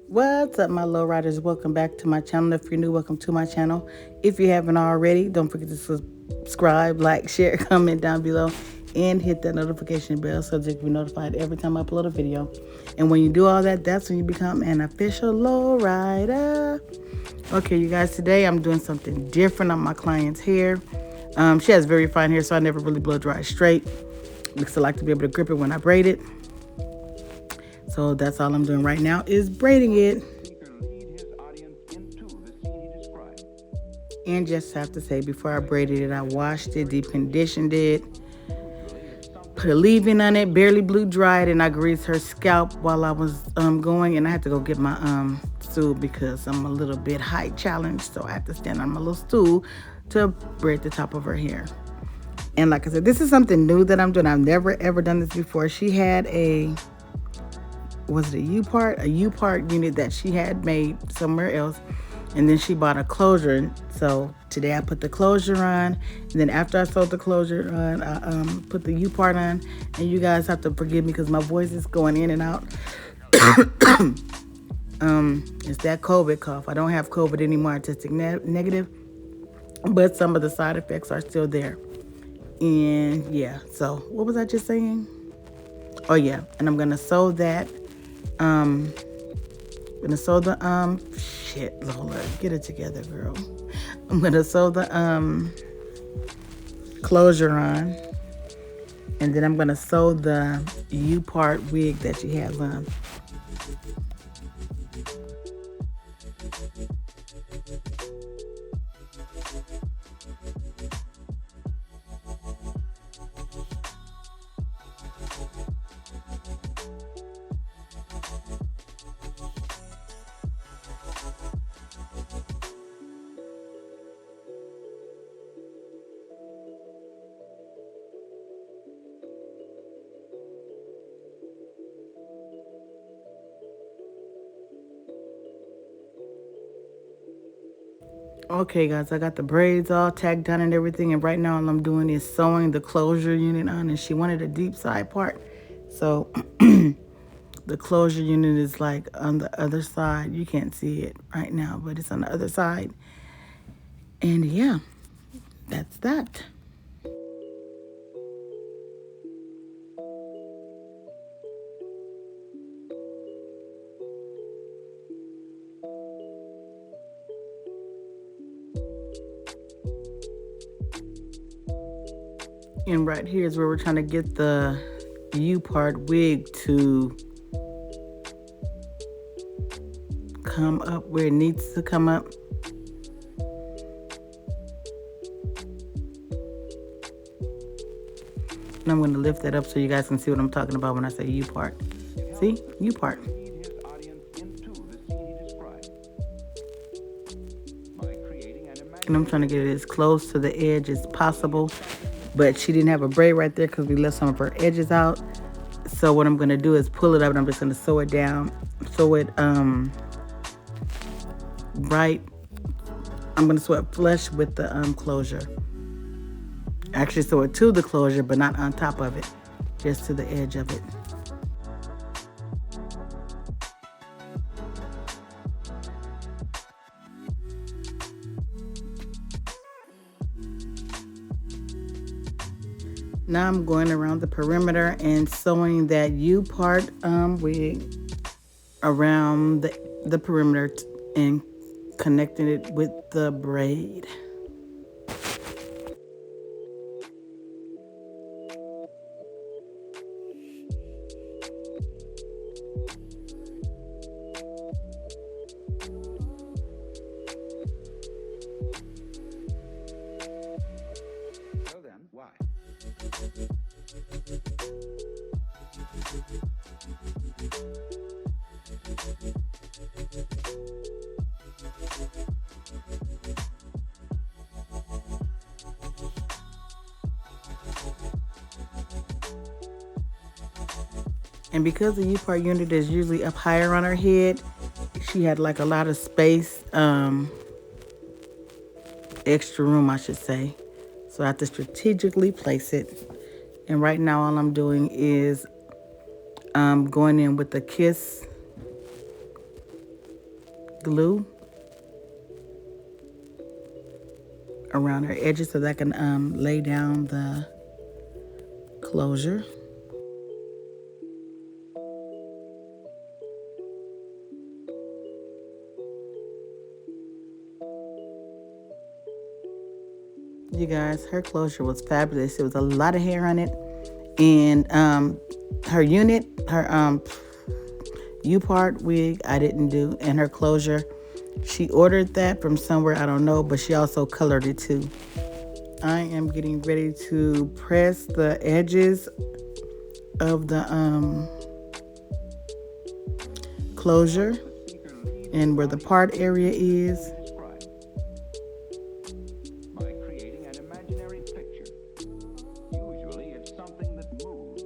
What's up, my low riders? Welcome back to my channel. If you're new, welcome to my channel. If you haven't already, don't forget to subscribe, like, share, comment down below, and hit that notification bell so that you can be notified every time I upload a video. And when you do all that, that's when you become an official low rider. Okay, you guys, today I'm doing something different on my client's hair. She has very fine hair, so I never really blow dry straight because I like to be able to grip it when I braid it. So that's all I'm doing right now is braiding it. And just have to say, before I braided it, I washed it, deep conditioned it, put a leave-in on it, barely blew dried, and I greased her scalp while I was going. And I had to go get my stool because I'm a little bit height challenged, so I have to stand on my little stool to braid the top of her hair. And like I said, this is something new that I'm doing. I've never ever done this before. She had a U-part unit that she had made somewhere else, and then she bought a closure. So today I put the closure on, and then after I sewed the closure on, I put the U-part on. And you guys have to forgive me because my voice is going in and out. It's that COVID cough. I don't have COVID anymore. I tested negative, but some of the side effects are still there. And yeah, so what was I just saying? Oh yeah, and I'm gonna sew that. I'm gonna sew the shit, Lola, get it together, girl. I'm gonna sew the closure on, and then I'm gonna sew the U-part wig that she has on. Okay, guys, I got the braids all tacked down and everything, and right now all I'm doing is sewing the closure unit on, and she wanted a deep side part. So the closure unit is like on the other side. You can't see it right now, but it's on the other side. And yeah, that's that. And right here is where we're trying to get the U-part wig to come up where it needs to come up. And I'm going to lift that up so you guys can see what I'm talking about when I say U-part. See? U-part. And I'm trying to get it as close to the edge as possible. But she didn't have a braid right there because we left some of her edges out. So what I'm going to do is pull it up, and I'm just going to sew it down. Sew it right. I'm going to sew it flush with the closure. Actually sew it to the closure, but not on top of it. Just to the edge of it. Now I'm going around the perimeter and sewing that U-part wig around the perimeter and connecting it with the braid. So then, why? And because the U-part unit is usually up higher on her head, she had like a lot of space, extra room, I should say. So I have to strategically place it. And right now all I'm doing is going in with the Kiss glue around her edges so that I can lay down the closure. You guys, her closure was fabulous. There was a lot of hair on it, and her unit, her U-part wig, I didn't do, and her closure, she ordered that from somewhere, I don't know, but she also colored it too. I am getting ready to press the edges of the closure and where the part area is. By creating an imaginary picture. Usually it's something that moves.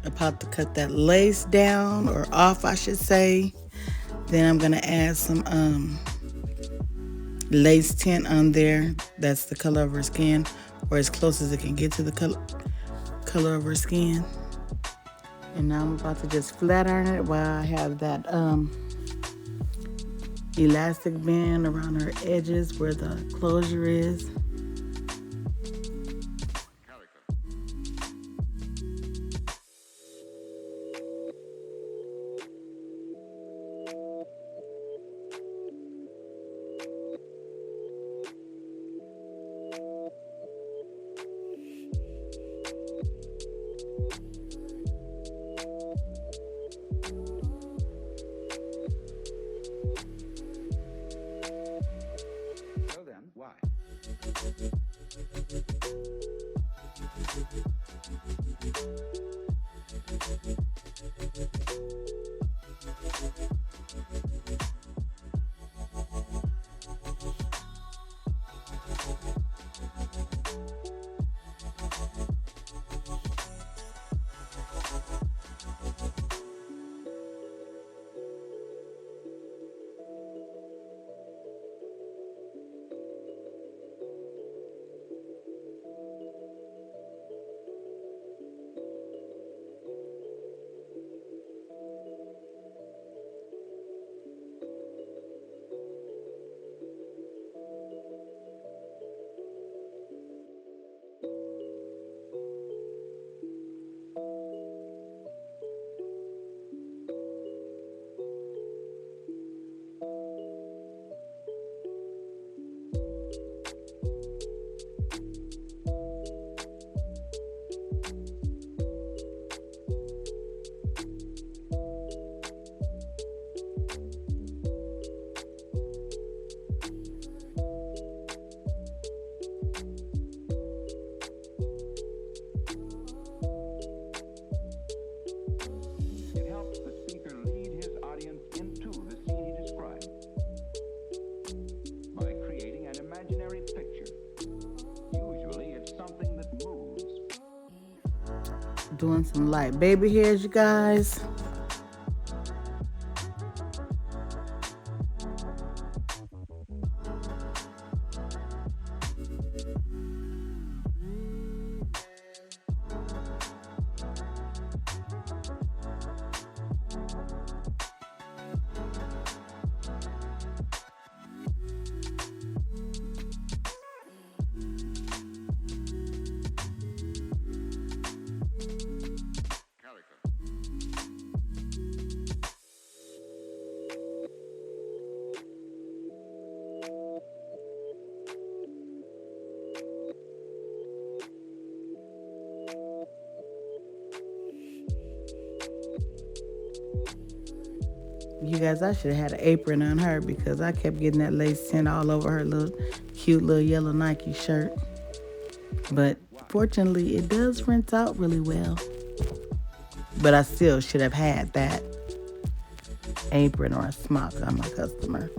About to cut that lace down, or off I should say. Then I'm gonna add some lace tint on there. That's the color of her skin, or as close as it can get to the color of her skin. And now I'm about to just flat iron it while I have that elastic band around her edges where the closure is. So then, why? It helps the speaker lead his audience into the scene he described by creating an imaginary picture. Usually it's something that moves. Doing some light baby hairs, you guys. You guys, I should have had an apron on her because I kept getting that lace tint all over her little cute little yellow Nike shirt. But fortunately, it does rinse out really well. But I still should have had that apron or a smock on my customer.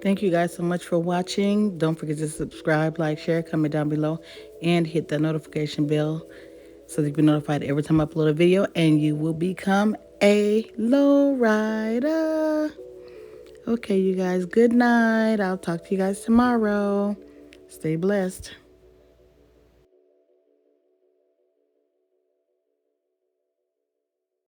Thank you guys so much for watching. Don't forget to subscribe, like, share, comment down below, and hit that notification bell so that you can be notified every time I upload a video, and you will become a low rider. Okay, you guys, good night. I'll talk to you guys tomorrow. Stay blessed.